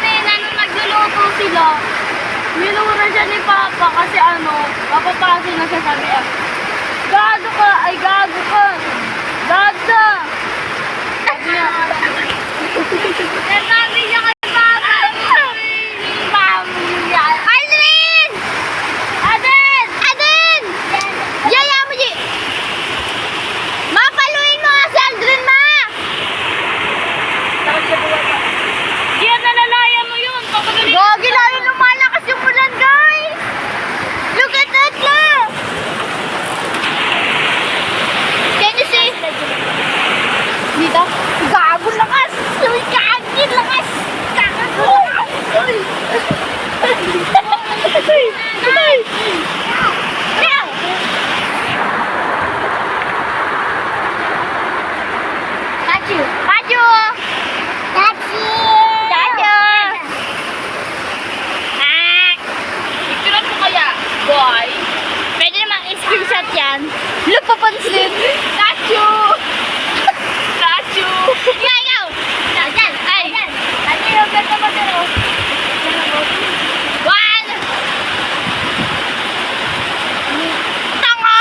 kanina nung nagluluto sila, minura siya ni Papa kasi mapapasin na siya sabi niya. Gago ka! Ay, gago ka! Gago! Sabi niya. Sabi niya kay Papa. Aldrin! Aden! Aden! Yaya mo, Ji! Mapaluin mo nga si Aldrin, ma! Takot siya buwan pa. Diyan, nalalaya mo yun. Gagi, lalo lumalakas yung ulan, guys! Look at that, look! Can you see? Dito? Gago, lakas! Uy, kagin, lakas! Gago! Uy! Uy! Uy! Kachu! Kachu! Kachu! Kachu! Picturean mo kaya, boy? Pwede namang screenshot yan. Look, papansin! Kachu! Kachu! Ikaw! Dyan! Ay! Ano yung ganda mo dito? One! Tanga!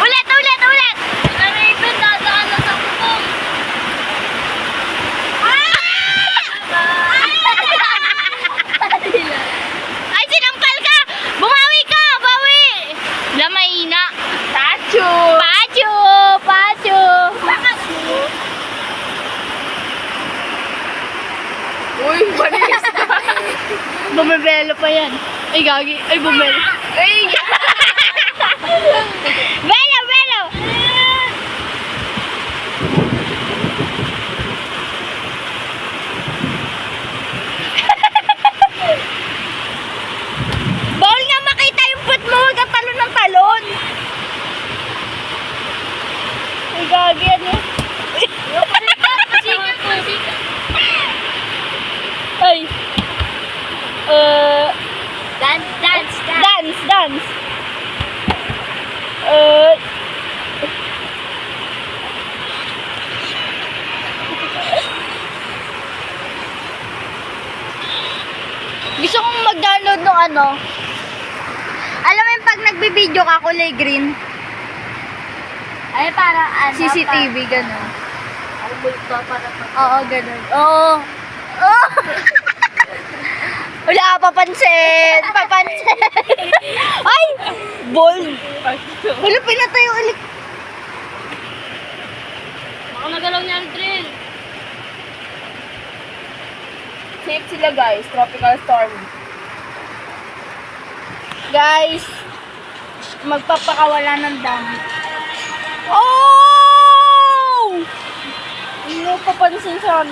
Ulit! Ulit! Ulit! Raven, dadaan na sa bubong. Ay, sinampal ka! Bumawi ka! Bawi! Lamay na! Pachu! Pachu! Pachu! Pachu! Uy, manis na! Bumibelo pa yan. Ay, gagi. Ay, bumelo. Ay! Belo! Belo! Bawal nga makita yung foot mo. Huwag ka talon ng talon. Ay, gagi yan eh. Ay. Dance, dance, dance. Dance, dance. Gusto kong mag-download ng alam mo yung pag nagbi-video ka, kulay green. Ay, para CCTV, gano'n. Oo, gano'n. Oo. Oh! Wala ka papansin! Papansin! Ay! Bold! Wala, pinatay ulit. Baka nagalaw niya ang drill. Safe sila, guys. Tropical storm. Guys, magpapakawala ng dami. Oh! Hindi mo papansin sa